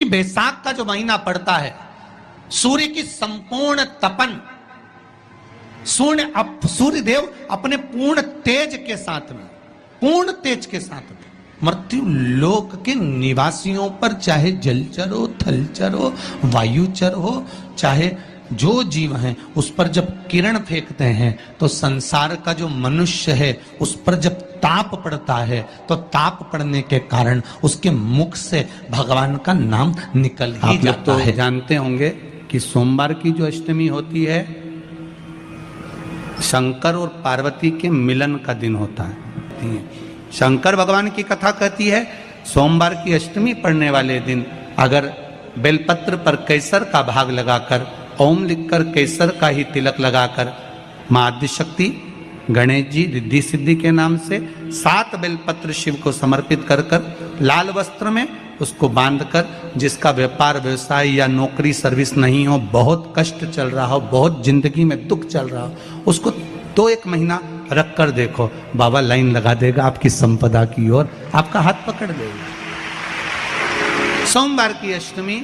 बैसाख का जो महीना पड़ता है, सूर्य की संपूर्ण तपन, सूर्य देव अपने पूर्ण तेज के साथ में, पूर्ण तेज के साथ में मृत्यु लोक के निवासियों पर, चाहे जलचर हो, थलचर हो, वायुचर हो, चाहे जो जीव हैं, उस पर जब किरण फेंकते हैं तो संसार का जो मनुष्य है उस पर जब ताप पड़ता है तो ताप पड़ने के कारण उसके मुख से भगवान का नाम निकल ही जाता है। जानते होंगे कि सोमवार की जो अष्टमी होती है शंकर और पार्वती के मिलन का दिन होता है। शंकर भगवान की कथा कहती है सोमवार की अष्टमी पड़ने वाले दिन अगर बेलपत्र पर केसर का भाग लगाकर, ओम लिखकर केसर का ही तिलक लगाकर मां आदिशक्ति गणेश जी रिद्धि सिद्धि के नाम से 7 बेलपत्र शिव को समर्पित कर लाल वस्त्र में उसको बांधकर, जिसका व्यापार व्यवसाय या नौकरी सर्विस नहीं हो, बहुत कष्ट चल रहा हो, बहुत जिंदगी में दुख चल रहा हो, उसको 1 महीना रख कर देखो, बाबा लाइन लगा देगा आपकी संपदा की ओर, आपका हाथ पकड़ देगा। सोमवार की अष्टमी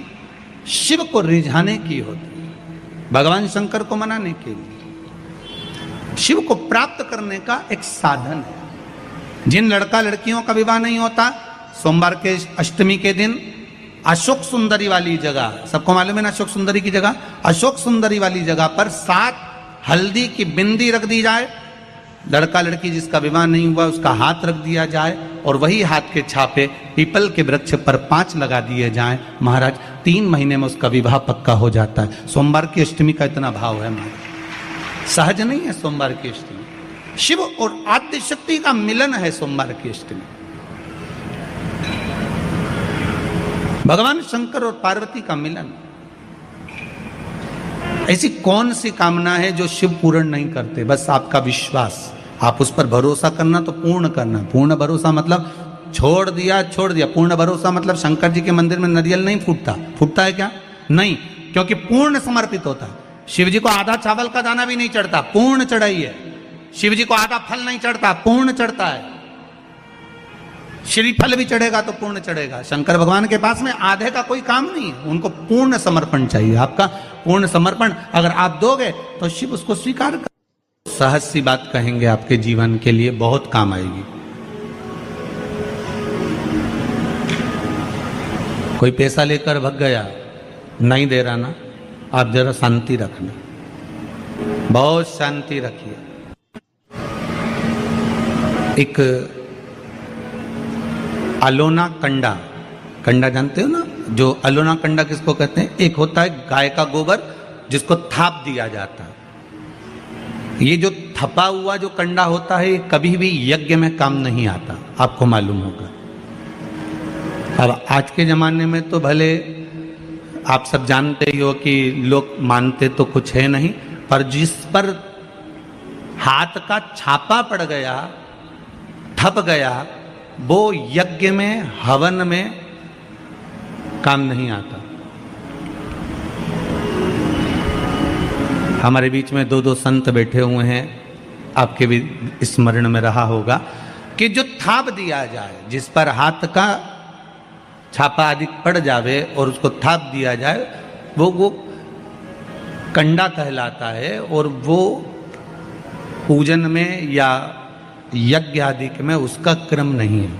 शिव को रिझाने की होती है, भगवान शंकर को मनाने के लिए, शिव को प्राप्त करने का एक साधन है। जिन लड़का लड़कियों का विवाह नहीं होता, सोमवार के अष्टमी के दिन अशोक सुंदरी वाली जगह, सबको मालूम है ना अशोक सुंदरी की जगह, अशोक सुंदरी वाली जगह पर 7 हल्दी की बिंदी रख दी जाए, लड़का लड़की जिसका विवाह नहीं हुआ उसका हाथ रख दिया जाए और वही हाथ के छापे पीपल के वृक्ष पर 5 लगा दिए जाएं, महाराज 3 महीने में उसका विवाह पक्का हो जाता है। सोमवार की अष्टमी का इतना भाव है महाराज, सहज नहीं है सोमवार की अष्टमी। शिव और आद्य शक्ति का मिलन है सोमवार की अष्टमी। भगवान शंकर और पार्वती का मिलन। ऐसी कौन सी कामना है जो शिव पूर्ण नहीं करते? बस आपका विश्वास, आप उस पर भरोसा करना तो पूर्ण करना। पूर्ण भरोसा मतलब छोड़ दिया। पूर्ण भरोसा मतलब शंकर जी के मंदिर में नारियल नहीं फूटता है क्या? नहीं, क्योंकि पूर्ण समर्पित होता है। शिव जी को आधा चावल का दाना भी नहीं चढ़ता, पूर्ण चढ़ाई है। शिव जी को आधा फल नहीं चढ़ता, पूर्ण चढ़ता है। श्रीफल भी चढ़ेगा तो पूर्ण चढ़ेगा। शंकर भगवान के पास में आधे का कोई काम नहीं है, उनको पूर्ण समर्पण चाहिए। आपका पूर्ण समर्पण अगर आप दोगे तो शिव उसको स्वीकार कर। सहज सी बात कहेंगे, आपके जीवन के लिए बहुत काम आएगी। कोई पैसा लेकर भग गया, नहीं दे रहा ना, आप जरा शांति रखना, बहुत शांति रखिए। एक अलोना कंडा जानते हो ना? जो अलोना कंडा किसको कहते हैं? एक होता है गाय का गोबर जिसको थाप दिया जाता है। ये जो थपा हुआ जो कंडा होता है ये कभी भी यज्ञ में काम नहीं आता, आपको मालूम होगा। अब आज के जमाने में तो भले आप सब जानते ही हो कि लोग मानते तो कुछ है नहीं, पर जिस पर हाथ का छापा पड़ गया, थप गया, वो यज्ञ में हवन में काम नहीं आता। हमारे बीच में 2 संत बैठे हुए हैं, आपके भी स्मरण में रहा होगा कि जो थाप दिया जाए, जिस पर हाथ का छापा आदि पड़ जावे और उसको थाप दिया जाए, वो कंडा कहलाता है। और वो पूजन में या यज्ञ आदि में उसका क्रम नहीं है,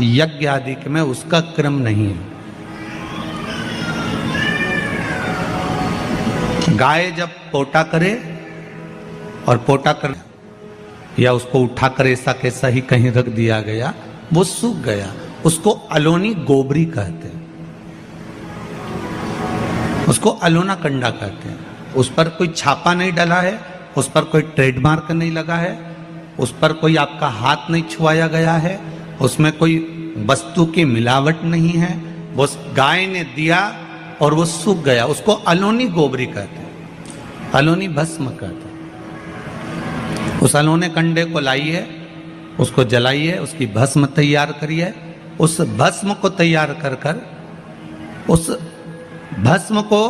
यज्ञ आदि में उसका क्रम नहीं है। गाय जब पोटा करे और पोटा कर या उसको उठाकर ऐसा कैसा ही कहीं रख दिया गया, वो सूख गया, उसको अलोनी गोबरी कहते हैं, उसको अलोना कंडा कहते हैं। उस पर कोई छापा नहीं डला है, उस पर कोई ट्रेडमार्क नहीं लगा है, उस पर कोई आपका हाथ नहीं छुआया गया है, उसमें कोई वस्तु की मिलावट नहीं है, वो गाय ने दिया और वो सूख गया, उसको अलोनी गोबरी कहते हैं, अलोनी भस्म कहते हैं। उस अलोने कंडे को लाइए, उसको जलाइए, उसकी भस्म तैयार करिए। उस भस्म को तैयार कर उस भस्म को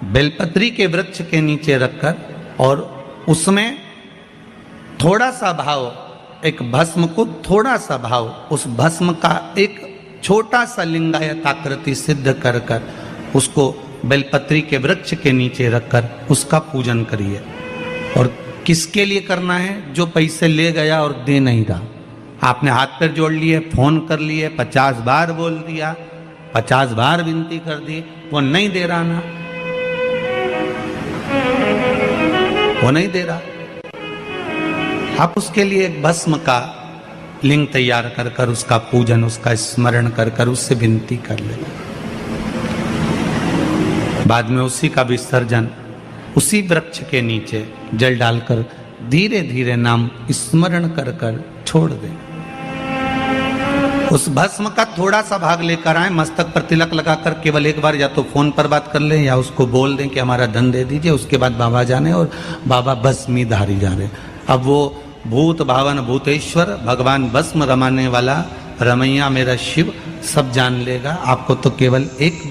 बेलपत्री के वृक्ष के नीचे रखकर और उसमें थोड़ा सा भाव, एक भस्म को थोड़ा सा भाव, उस भस्म का एक छोटा सा लिंगायताकृति सिद्ध कर कर उसको बेलपत्री के वृक्ष के नीचे रखकर उसका पूजन करिए। और किसके लिए करना है? जो पैसे ले गया और दे नहीं रहा। आपने हाथ पैर जोड़ लिए, फोन कर लिए, 50 बार बोल दिया, 50 बार विनती कर दी, वो नहीं दे रहा ना, वो नहीं दे रहा। आप उसके लिए एक भस्म का लिंग तैयार कर कर उसका पूजन, उसका स्मरण कर कर उससे विनती कर ले। बाद में उसी का विसर्जन उसी वृक्ष के नीचे जल डालकर धीरे धीरे नाम स्मरण कर कर छोड़ दे। उस भस्म का थोड़ा सा भाग लेकर आए, मस्तक पर तिलक लगाकर केवल एक बार या तो फोन पर बात कर लें या उसको बोल दें कि हमारा धन दे दीजिए। उसके बाद बाबा जाने और बाबा भस्मी धारी जा रहे। अब वो भूत भावन भूतेश्वर भगवान भस्म रमाने वाला रमैया मेरा शिव सब जान लेगा। आपको तो केवल एक बार